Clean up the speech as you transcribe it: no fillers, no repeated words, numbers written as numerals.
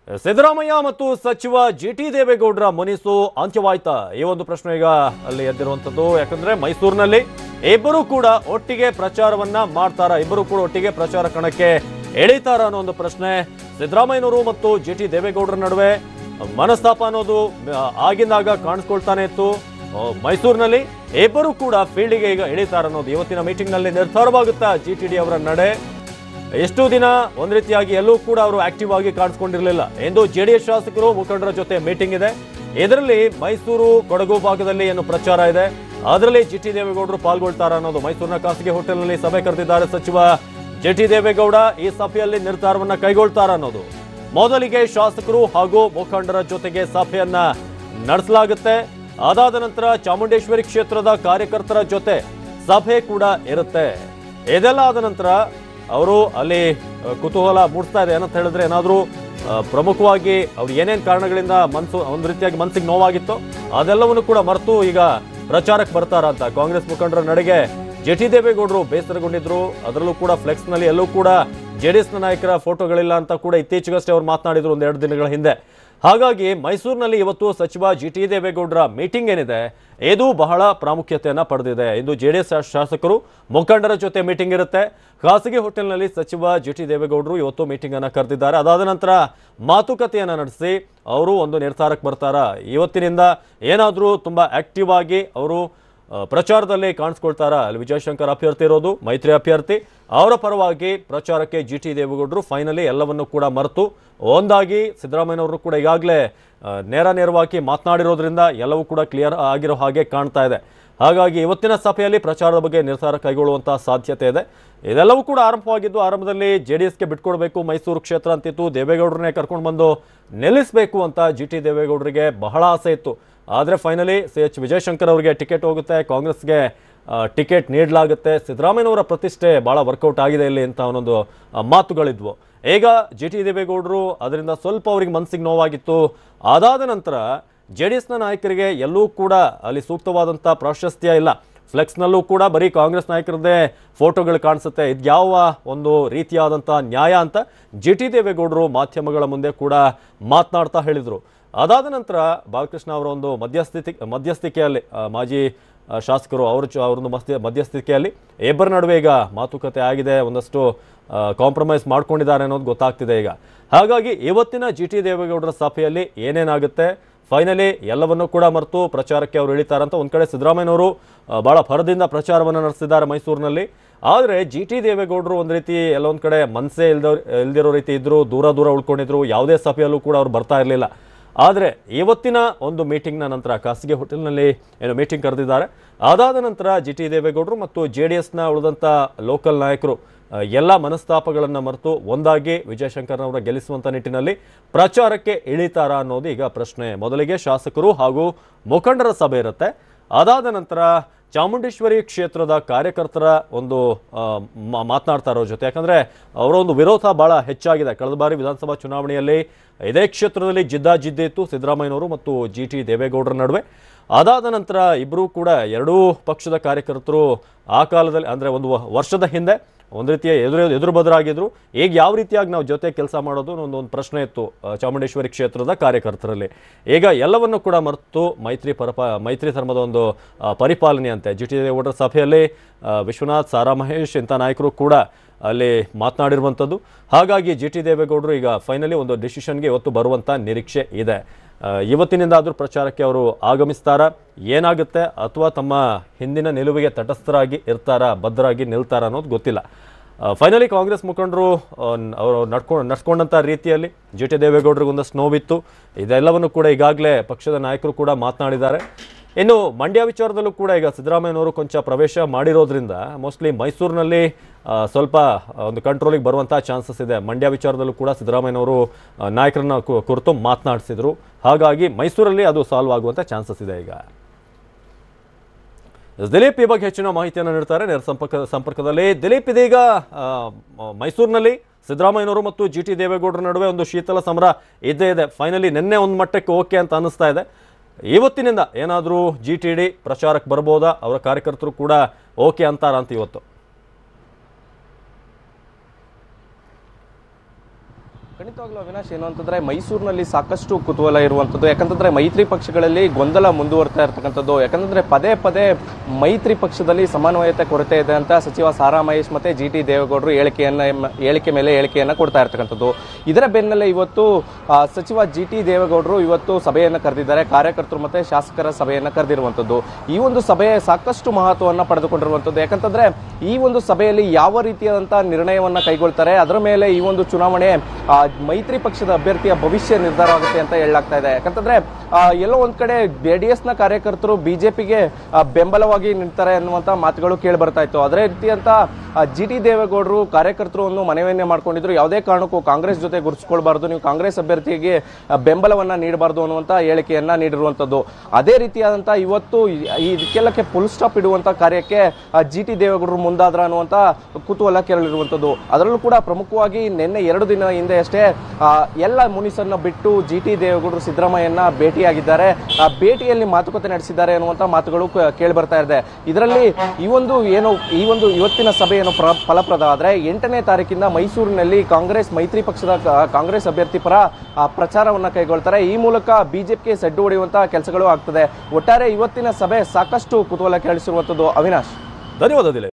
ಸಿದ್ದರಾಮಯ್ಯ ಮತ್ತು ಸಚಿವ ಜಿಟಿ ದೇವೇಗೌಡರ ಮುನಿಸು ಅಂತ್ಯವಾಯ್ತಾ? ಈ ಒಂದು ಪ್ರಶ್ನೆ ಈಗ ಅಲ್ಲಿ ಎದ್ದಿರುವಂತದ್ದು. ಯಾಕಂದ್ರೆ ಮೈಸೂರಿನಲ್ಲಿ ಇಬ್ಬರು ಕೂಡ ಒಟ್ಟಿಗೆ ಪ್ರಚಾರವನ್ನ ಮಾಡ್ತಾರ, ಇಬ್ಬರು ಕೂಡ ಒಟ್ಟಿಗೆ ಪ್ರಚಾರ ಕಣಕ್ಕೆ ಎಳಿತಾರ ಅನ್ನೋ ಒಂದು ಪ್ರಶ್ನೆ. ಸಿದ್ದರಾಮಯ್ಯನವರು ಮತ್ತು ಜಿಟಿ ದೇವೇಗೌಡರ ನಡುವೆ ಮನಸ್ತಾಪ ಅನ್ನೋದು ಆಗಿಂದಾಗ ಕಾಣಿಸ್ಕೊಳ್ತಾನೆ ಇತ್ತು. ಮೈಸೂರಿನಲ್ಲಿ ಇಬ್ಬರು ಕೂಡ ಫೀಲ್ಡಿಗೆ ಈಗ ಎಳಿತಾರ ಅನ್ನೋದು ಇವತ್ತಿನ ಮೀಟಿಂಗ್ ನಲ್ಲಿ ನಿರ್ಧಾರವಾಗುತ್ತಾ ಜಿಟಿಡಿ ಅವರ ನಡೆ. ಎಷ್ಟು ದಿನ ಒಂದ್ ರೀತಿಯಾಗಿ ಎಲ್ಲೂ ಕೂಡ ಅವರು ಆಕ್ಟಿವ್ ಆಗಿ ಕಾಣಿಸ್ಕೊಂಡಿರಲಿಲ್ಲ ಎಂದು ಜೆಡಿಎಸ್ ಶಾಸಕರು ಮುಖಂಡರ ಜೊತೆ ಮೀಟಿಂಗ್ ಇದೆ. ಇದರಲ್ಲಿ ಮೈಸೂರು ಕೊಡಗು ಭಾಗದಲ್ಲಿ ಏನು ಪ್ರಚಾರ ಇದೆ, ಅದರಲ್ಲಿ ಜಿಟಿ ದೇವೇಗೌಡರು ಪಾಲ್ಗೊಳ್ತಾರ ಅನ್ನೋದು. ಮೈಸೂರಿನ ಖಾಸಗಿ ಹೋಟೆಲ್ನಲ್ಲಿ ಸಭೆ ಕರೆದಿದ್ದಾರೆ ಸಚಿವ ಜಿಟಿ ದೇವೇಗೌಡ. ಈ ಸಭೆಯಲ್ಲಿ ನಿರ್ಧಾರವನ್ನ ಕೈಗೊಳ್ತಾರ ಅನ್ನೋದು. ಮೊದಲಿಗೆ ಶಾಸಕರು ಹಾಗೂ ಮುಖಂಡರ ಜೊತೆಗೆ ಸಭೆಯನ್ನ ನಡೆಸಲಾಗುತ್ತೆ. ಅದಾದ ನಂತರ ಚಾಮುಂಡೇಶ್ವರಿ ಕ್ಷೇತ್ರದ ಕಾರ್ಯಕರ್ತರ ಜೊತೆ ಸಭೆ ಕೂಡ ಇರುತ್ತೆ. ಇದೆಲ್ಲ ಆದ ನಂತರ ಅವರು ಅಲ್ಲಿ ಕುತೂಹಲ ಮೂಡಿಸ್ತಾ ಇದೆ ಏನಂತ ಹೇಳಿದ್ರೆ, ಏನಾದರೂ ಪ್ರಮುಖವಾಗಿ ಅವ್ರು ಏನೇನು ಕಾರಣಗಳಿಂದ ಒಂದು ರೀತಿಯಾಗಿ ಮನಸ್ಸಿಗೆ ನೋವಾಗಿತ್ತು ಅದೆಲ್ಲವನ್ನು ಕೂಡ ಮರೆತು ಈಗ ಪ್ರಚಾರಕ್ಕೆ ಬರ್ತಾರ ಅಂತ. ಕಾಂಗ್ರೆಸ್ ಮುಖಂಡರ ನಡೆಗೆ ಜಿಟಿ ದೇವೇಗೌಡರು ಬೇಸರಗೊಂಡಿದ್ರು. ಅದರಲ್ಲೂ ಕೂಡ ಫ್ಲೆಕ್ಸ್ ನಲ್ಲಿ ಎಲ್ಲೂ ಕೂಡ ಜೆಡಿಎಸ್ನ ನಾಯಕರ ಫೋಟೋಗಳಿಲ್ಲ ಅಂತ ಕೂಡ ಇತ್ತೀಚೆಗಷ್ಟೇ ಅವ್ರು ಮಾತನಾಡಿದ್ರು, ಒಂದೆರಡು ದಿನಗಳ ಹಿಂದೆ. ಹಾಗಾಗಿ ಮೈಸೂರಿನಲ್ಲಿ ಇವತ್ತು ಸಚಿವ ಜಿಟಿ ದೇವೇಗೌಡರ ಮೀಟಿಂಗ್ ಏನಿದೆ ಇದು ಬಹಳ ಪ್ರಾಮುಖ್ಯತೆಯನ್ನ ಪಡೆದಿದೆ. ಇದು ಜೆಡಿಎಸ್ ಶಾಸಕರು ಮುಖಂಡರ ಜೊತೆ ಮೀಟಿಂಗ್ ಇರುತ್ತೆ. ಖಾಸಗಿ ಹೋಟೆಲ್ನಲ್ಲಿ ಸಚಿವ ಜಿಟಿ ದೇವೇಗೌಡರು ಇವತ್ತು ಮೀಟಿಂಗ್ ಅನ್ನ ಕರೆದಿದ್ದಾರೆ. ಅದಾದ ನಂತರ ಮಾತುಕತೆಯನ್ನ ನಡೆಸಿ ಅವರು ಒಂದು ನಿರ್ಧಾರಕ್ಕೆ ಬರ್ತಾರ. ಇವತ್ತಿನಿಂದ ಏನಾದರೂ ತುಂಬಾ ಆಕ್ಟಿವ್ ಆಗಿ ಅವರು ಪ್ರಚಾರದಲ್ಲಿ ಕಾಣಿಸ್ಕೊಳ್ತಾರ. ಅಲ್ಲಿ ವಿಜಯಶಂಕರ್ ಅಭ್ಯರ್ಥಿ ಇರೋದು, ಮೈತ್ರಿ ಅಭ್ಯರ್ಥಿ, ಅವರ ಪರವಾಗಿ ಪ್ರಚಾರಕ್ಕೆ ಜಿಟಿ ದೇವೇಗೌಡರು ಫೈನಲಿ ಎಲ್ಲವನ್ನು ಕೂಡ ಮರೆತು ಒಂದಾಗಿ ಸಿದ್ದರಾಮಯ್ಯನವರು ಕೂಡ ಈಗಾಗಲೇ ನೇರವಾಗಿ ಮಾತನಾಡಿರೋದ್ರಿಂದ ಎಲ್ಲವೂ ಕೂಡ ಕ್ಲಿಯರ್ ಆಗಿರೋ ಹಾಗೆ ಕಾಣ್ತಾ ಇದೆ. ಹಾಗಾಗಿ ಇವತ್ತಿನ ಸಭೆಯಲ್ಲಿ ಪ್ರಚಾರದ ಬಗ್ಗೆ ನಿರ್ಧಾರ ಕೈಗೊಳ್ಳುವಂತಹ ಸಾಧ್ಯತೆ ಇದೆ. ಇದೆಲ್ಲವೂ ಕೂಡ ಆರಂಭವಾಗಿದ್ದು, ಆರಂಭದಲ್ಲಿ ಜೆಡಿಎಸ್ಗೆ ಬಿಟ್ಕೊಡ್ಬೇಕು ಮೈಸೂರು ಕ್ಷೇತ್ರ ಅಂತಿತ್ತು. ದೇವೇಗೌಡರನ್ನೇ ಕರ್ಕೊಂಡು ಬಂದು ನಿಲ್ಲಿಸಬೇಕು ಅಂತ ಜಿಟಿ ದೇವೇಗೌಡರಿಗೆ ಬಹಳ ಆಸೆ ಇತ್ತು. ಆದರೆ ಫೈನಲಿ CH ವಿಜಯಶಂಕರ್ ಅವರಿಗೆ ಟಿಕೆಟ್ ಹೋಗುತ್ತೆ, ಕಾಂಗ್ರೆಸ್ಗೆ ಟಿಕೆಟ್ ನೀಡಲಾಗುತ್ತೆ. ಸಿದ್ದರಾಮಯ್ಯನವರ ಪ್ರತಿಷ್ಠೆ ಭಾಳ ವರ್ಕೌಟ್ ಆಗಿದೆ ಇಲ್ಲಿ ಅಂತ ಒಂದೊಂದು ಮಾತುಗಳಿದ್ವು. ಈಗ ಜಿಟಿ ದೇವೇಗೌಡರು ಅದರಿಂದ ಸ್ವಲ್ಪ ಅವ್ರಿಗೆ ಮನಸ್ಸಿಗೆ ನೋವಾಗಿತ್ತು. ಅದಾದ ನಂತರ ಜೆಡಿಎಸ್ನ ನಾಯಕರಿಗೆ ಎಲ್ಲೂ ಕೂಡ ಅಲ್ಲಿ ಸೂಕ್ತವಾದಂಥ ಪ್ರಾಶಸ್ತ್ಯ ಇಲ್ಲ. ಫ್ಲೆಕ್ಸ್ನಲ್ಲೂ ಕೂಡ ಬರೀ ಕಾಂಗ್ರೆಸ್ ನಾಯಕರದ್ದೇ ಫೋಟೋಗಳು ಕಾಣಿಸುತ್ತೆ. ಇದು ಯಾವ ಒಂದು ರೀತಿಯಾದಂಥ ನ್ಯಾಯ ಅಂತ ಜಿಟಿ ದೇವೇಗೌಡರು ಮಾಧ್ಯಮಗಳ ಮುಂದೆ ಕೂಡ ಮಾತನಾಡ್ತಾ ಹೇಳಿದರು. ಅದಾದ ನಂತರ ಬಾಲಕೃಷ್ಣ ಅವರ ಒಂದು ಮಧ್ಯಸ್ಥಿಕೆಯಲ್ಲಿ ಮಾಜಿ ಶಾಸಕರು ಅವರೊಂದು ಮಧ್ಯಸ್ಥಿಕೆಯಲ್ಲಿ ಇಬ್ಬರ ನಡುವೆ ಈಗ ಮಾತುಕತೆ ಆಗಿದೆ. ಒಂದಷ್ಟು ಕಾಂಪ್ರಮೈಸ್ ಮಾಡ್ಕೊಂಡಿದ್ದಾರೆ ಅನ್ನೋದು ಗೊತ್ತಾಗ್ತಿದೆ ಈಗ. ಹಾಗಾಗಿ ಇವತ್ತಿನ ಜಿಟಿ ದೇವೇಗೌಡರ ಸಭೆಯಲ್ಲಿ ಏನೇನಾಗುತ್ತೆ, ಫೈನಲಿ ಎಲ್ಲವನ್ನೂ ಕೂಡ ಮರೆತು ಪ್ರಚಾರಕ್ಕೆ ಅವರು ಇಳಿತಾರಂತ. ಒಂದು ಕಡೆ ಸಿದ್ದರಾಮಯ್ಯನವರು ಭಾಳ ಭರದಿಂದ ಪ್ರಚಾರವನ್ನು ನಡೆಸಿದ್ದಾರೆ ಮೈಸೂರಿನಲ್ಲಿ. ಆದರೆ ಜಿಟಿ ದೇವೇಗೌಡರು ಒಂದು ರೀತಿ ಎಲ್ಲೊಂದು ಕಡೆ ಮನಸ್ಸೇ ಇಲ್ದಿರೋ ರೀತಿ ಇದ್ದರು, ದೂರ ಉಳ್ಕೊಂಡಿದ್ರು. ಯಾವುದೇ ಸಭೆಯಲ್ಲೂ ಕೂಡ ಅವ್ರು ಬರ್ತಾ ಇರಲಿಲ್ಲ. ಆದರೆ ಇವತ್ತಿನ ಒಂದು ಮೀಟಿಂಗ್ನ ನಂತರ ಖಾಸಗಿ ಹೋಟೆಲ್ನಲ್ಲಿ ಏನು ಮೀಟಿಂಗ್ ಕರೆದಿದ್ದಾರೆ. ಅದಾದ ನಂತರ ಜಿಟಿ ದೇವೇಗೌಡರು ಮತ್ತು JDSನ ಉಳಿದಂಥ ಲೋಕಲ್ ನಾಯಕರು ಎಲ್ಲ ಮನಸ್ತಾಪಗಳನ್ನು ಮರೆತು ಒಂದಾಗಿ ವಿಜಯಶಂಕರ್ನವರ ಗೆಲ್ಲಿಸುವಂಥ ನಿಟ್ಟಿನಲ್ಲಿ ಪ್ರಚಾರಕ್ಕೆ ಇಳಿತಾರ ಅನ್ನೋದು ಈಗ ಪ್ರಶ್ನೆ. ಮೊದಲಿಗೆ ಶಾಸಕರು ಹಾಗೂ ಮುಖಂಡರ ಸಭೆ ಇರುತ್ತೆ. ಅದಾದ ನಂತರ ಚಾಮುಂಡೇಶ್ವರಿ ಕ್ಷೇತ್ರದ ಕಾರ್ಯಕರ್ತರ ಒಂದು ಮಾತನಾಡ್ತಾರೋ ಜೊತೆ. ಯಾಕಂದರೆ ಅವರ ಒಂದು ವಿರೋಧ ಭಾಳ ಹೆಚ್ಚಾಗಿದೆ. ಕಳೆದ ಬಾರಿ ವಿಧಾನಸಭಾ ಚುನಾವಣೆಯಲ್ಲಿ ಇದೇ ಕ್ಷೇತ್ರದಲ್ಲಿ ಜಿದ್ದಾಜಿದ್ದಿ ಇತ್ತು ಸಿದ್ದರಾಮಯ್ಯನವರು ಮತ್ತು ಜಿಟಿ ದೇವೇಗೌಡರ ನಡುವೆ. ಅದಾದ ನಂತರ ಇಬ್ಬರೂ ಕೂಡ ಎರಡೂ ಪಕ್ಷದ ಕಾರ್ಯಕರ್ತರು ಆ ಕಾಲದಲ್ಲಿ ಅಂದರೆ ಒಂದು ವರ್ಷದ ಹಿಂದೆ ಒಂದು ರೀತಿಯ ಎದುರು ಬದರಾಗಿದ್ರು. ಈಗ ಯಾವ ರೀತಿಯಾಗಿ ನಾವು ಜೊತೆ ಕೆಲಸ ಮಾಡೋದು ಒಂದು ಪ್ರಶ್ನೆ ಇತ್ತು ಚಾಮುಂಡೇಶ್ವರಿ ಕ್ಷೇತ್ರದ ಕಾರ್ಯಕರ್ತರಲ್ಲಿ. ಈಗ ಎಲ್ಲವನ್ನು ಕೂಡ ಮರೆತು ಮೈತ್ರಿ ಧರ್ಮದ ಒಂದು ಪರಿಪಾಲನೆ ಅಂತೆ. ಜಿಟಿ ದೇವೇಗೌಡರ ಸಭೆಯಲ್ಲಿ ವಿಶ್ವನಾಥ್, ಸಾರಾ ಮಹೇಶ್ ಇಂಥ ನಾಯಕರು ಕೂಡ ಅಲ್ಲಿ ಮಾತನಾಡಿರುವಂಥದ್ದು. ಹಾಗಾಗಿ ಜಿಟಿ ದೇವೇಗೌಡರು ಈಗ ಫೈನಲಿ ಒಂದು ಡಿಸಿಷನ್ಗೆ ಇವತ್ತು ಬರುವಂಥ ನಿರೀಕ್ಷೆ ಇದೆ. ಇವತ್ತಿನಿಂದ ಆದರೂ ಪ್ರಚಾರಕ್ಕೆ ಅವರು ಆಗಮಿಸ್ತಾರಾ, ಏನಾಗುತ್ತೆ, ಅಥವಾ ತಮ್ಮ ಹಿಂದಿನ ನಿಲುವಿಗೆ ತಟಸ್ಥರಾಗಿ ಇರ್ತಾರಾ, ಭದ್ರಾಗಿ ನಿಲ್ತಾರಾ ಅನ್ನೋದು ಗೊತ್ತಿಲ್ಲ. ಫೈನಲಿ ಕಾಂಗ್ರೆಸ್ ಮುಖಂಡರು ಅವರು ನಡ್ಸ್ಕೊಂಡಂಥ ರೀತಿಯಲ್ಲಿ ಜಿಟಿ ದೇವೇಗೌಡರಿಗೆ ಒಂದಷ್ಟು ನೋವಿತ್ತು. ಇದೆಲ್ಲವನ್ನು ಕೂಡ ಈಗಾಗಲೇ ಪಕ್ಷದ ನಾಯಕರು ಕೂಡ ಮಾತನಾಡಿದ್ದಾರೆ. ಇನ್ನು ಮಂಡ್ಯ ವಿಚಾರದಲ್ಲೂ ಕೂಡ ಈಗ ಸಿದ್ದರಾಮಯ್ಯನವರು ಕೊಂಚ ಪ್ರವೇಶ ಮಾಡಿರೋದ್ರಿಂದ ಮೋಸ್ಟ್ಲಿ ಮೈಸೂರಿನಲ್ಲಿ ಸ್ವಲ್ಪ ಒಂದು ಕಂಟ್ರೋಲಿಗೆ ಬರುವಂಥ ಚಾನ್ಸಸ್ ಇದೆ. ಮಂಡ್ಯ ವಿಚಾರದಲ್ಲೂ ಕೂಡ ಸಿದ್ದರಾಮಯ್ಯನವರು ನಾಯಕರನ್ನ ಕುರಿತು ಮಾತನಾಡಿಸಿದ್ರು. ಹಾಗಾಗಿ ಮೈಸೂರಲ್ಲಿ ಅದು ಸಾಲ್ವ್ ಆಗುವಂಥ ಚಾನ್ಸಸ್ ಇದೆ. ಈಗ ದಿಲೀಪ್ ಈ ಬಗ್ಗೆ ಹೆಚ್ಚಿನ ಮಾಹಿತಿಯನ್ನು ನೀಡ್ತಾರೆ ನೇರ ಸಂಪರ್ಕದಲ್ಲಿ. ದಿಲೀಪ್, ಇದೀಗ ಮೈಸೂರಿನಲ್ಲಿ ಸಿದ್ದರಾಮಯ್ಯನವರು ಮತ್ತು ಜಿಟಿ ದೇವೇಗೌಡರ ನಡುವೆ ಒಂದು ಶೀತಲ ಸಮರ ಇದ್ದೇ ಇದೆ. ಫೈನಲಿ ನಿನ್ನೆ ಒಂದು ಮಟ್ಟಕ್ಕೆ ಓಕೆ ಅಂತ ಅನ್ನಿಸ್ತಾ ಇದೆ. ಇವತ್ತಿನಿಂದ ಏನಾದರೂ ಜಿಟಿಡಿ ಪ್ರಚಾರಕ್ಕೆ ಬರ್ಬೋದಾ, ಅವರ ಕಾರ್ಯಕರ್ತರು ಕೂಡ ಓಕೆ ಅಂತಾರ ಅಂತ ಇವತ್ತು? ಖಂಡಿತವಾಗ್ಲೂ ಅವಿನಾಶ್, ಏನು ಅಂತಂದ್ರೆ ಮೈಸೂರಿನಲ್ಲಿ ಸಾಕಷ್ಟು ಕುತೂಹಲ ಇರುವಂಥದ್ದು. ಯಾಕಂತಂದ್ರೆ ಮೈತ್ರಿ ಪಕ್ಷಗಳಲ್ಲಿ ಗೊಂದಲ ಮುಂದುವರ್ತಾ ಇರ್ತಕ್ಕಂಥದ್ದು. ಯಾಕಂತಂದ್ರೆ ಪದೇ ಪದೇ ಮೈತ್ರಿ ಪಕ್ಷದಲ್ಲಿ ಸಮನ್ವಯತೆ ಕೊರತೆ ಇದೆ ಅಂತ ಸಚಿವ ಸಾರಾ ಮಹೇಶ್ ಮತ್ತೆ GT ದೇವೇಗೌಡರು ಹೇಳಿಕೆ ಮೇಲೆ ಹೇಳಿಕೆಯನ್ನ ಕೊಡ್ತಾ ಇರ್ತಕ್ಕಂಥದ್ದು. ಇದರ ಬೆನ್ನಲ್ಲೇ ಇವತ್ತು ಸಚಿವ GT ದೇವೇಗೌಡರು ಇವತ್ತು ಸಭೆಯನ್ನು ಕರೆದಿದ್ದಾರೆ. ಕಾರ್ಯಕರ್ತರು ಮತ್ತೆ ಶಾಸಕರ ಸಭೆಯನ್ನು ಕರೆದಿರುವಂಥದ್ದು. ಈ ಒಂದು ಸಭೆ ಸಾಕಷ್ಟು ಮಹತ್ವವನ್ನು ಪಡೆದುಕೊಂಡಿರುವಂಥದ್ದು. ಯಾಕಂತಂದ್ರೆ ಈ ಒಂದು ಸಭೆಯಲ್ಲಿ ಯಾವ ರೀತಿಯಾದಂತಹ ನಿರ್ಣಯವನ್ನ ಕೈಗೊಳ್ತಾರೆ, ಅದರ ಮೇಲೆ ಈ ಒಂದು ಚುನಾವಣೆ ಮೈತ್ರಿ ಪಕ್ಷದ ಅಭ್ಯರ್ಥಿಯ ಭವಿಷ್ಯ ನಿರ್ಧಾರ ಆಗುತ್ತೆ ಅಂತ ಹೇಳಲಾಗ್ತಾ ಇದೆ. ಯಾಕಂತಂದ್ರೆ ಎಲ್ಲೋ ಒಂದ್ ಕಡೆ JDS ನ ಕಾರ್ಯಕರ್ತರು ಬಿಜೆಪಿಗೆ ಬೆಂಬಲವಾಗಿ ನಿಲ್ತಾರೆ ಅನ್ನುವಂತ ಮಾತುಗಳು ಕೇಳಿ ಬರ್ತಾ ಇತ್ತು. ಅದೇ ರೀತಿಯಂತ GT ದೇವೇಗೌಡರು ಕಾರ್ಯಕರ್ತರು ಒಂದು ಮನವಿಯನ್ನೇ ಮಾಡ್ಕೊಂಡಿದ್ರು, ಯಾವುದೇ ಕಾರಣಕ್ಕೂ ಕಾಂಗ್ರೆಸ್ ಜೊತೆ ಗುರುತಿಸಿಕೊಳ್ಬಾರ್ದು, ನೀವು ಕಾಂಗ್ರೆಸ್ ಅಭ್ಯರ್ಥಿಗೆ ಬೆಂಬಲವನ್ನ ನೀಡಬಾರ್ದು ಅನ್ನುವಂತ ಹೇಳಿಕೆಯನ್ನ ನೀಡಿರುವಂತದ್ದು. ಅದೇ ರೀತಿಯಾದಂತ ಇವತ್ತು ಇದಕ್ಕೆಲ್ಲಕ್ಕೆ ಫುಲ್ ಸ್ಟಾಪ್ ಇಡುವಂತ ಕಾರ್ಯಕ್ಕೆ GT ದೇವೇಗೌಡರು ಮುಂದಾದ್ರ ಅನ್ನುವಂತ ಕುತೂಹಲ ಕೇಳಿರುವಂತದ್ದು. ಅದರಲ್ಲೂ ಕೂಡ ಪ್ರಮುಖವಾಗಿ ನಿನ್ನೆ 2 ದಿನ ಹಿಂದೆ ಅಷ್ಟೇ ಎಲ್ಲ ಮುನಿಸನ್ನ ಬಿಟ್ಟು GT ದೇವೇಗೌಡರು ಸಿದ್ದರಾಮಯ್ಯನ ಭೇಟಿಯಾಗಿದ್ದಾರೆ. ಆ ಭೇಟಿಯಲ್ಲಿ ಮಾತುಕತೆ ನಡೆಸಿದ್ದಾರೆ ಅನ್ನುವಂತ ಮಾತುಗಳು ಕೇಳಿ ಬರ್ತಾ ಇದೆ. ಇದರಲ್ಲಿ ಈ ಒಂದು ಇವತ್ತಿನ ಸಭೆ ಫಲಪ್ರದ ಆದ್ರೆ 8ನೇ ತಾರೀಕಿಂದ ಮೈಸೂರಿನಲ್ಲಿ ಕಾಂಗ್ರೆಸ್ ಮೈತ್ರಿ ಪಕ್ಷದ ಕಾಂಗ್ರೆಸ್ ಅಭ್ಯರ್ಥಿ ಪರ ಪ್ರಚಾರವನ್ನ ಕೈಗೊಳ್ತಾರೆ. ಈ ಮೂಲಕ ಬಿಜೆಪಿಗೆ ಸಡ್ಡು ಹೊಡೆಯುವಂತಹ ಕೆಲಸಗಳು ಆಗ್ತದೆ. ಒಟ್ಟಾರೆ ಇವತ್ತಿನ ಸಭೆ ಸಾಕಷ್ಟು ಕುತೂಹಲ ಕೆರಳಿಸಿರುವಂತದ್ದು. ಅವಿನಾಶ್, ಧನ್ಯವಾದ.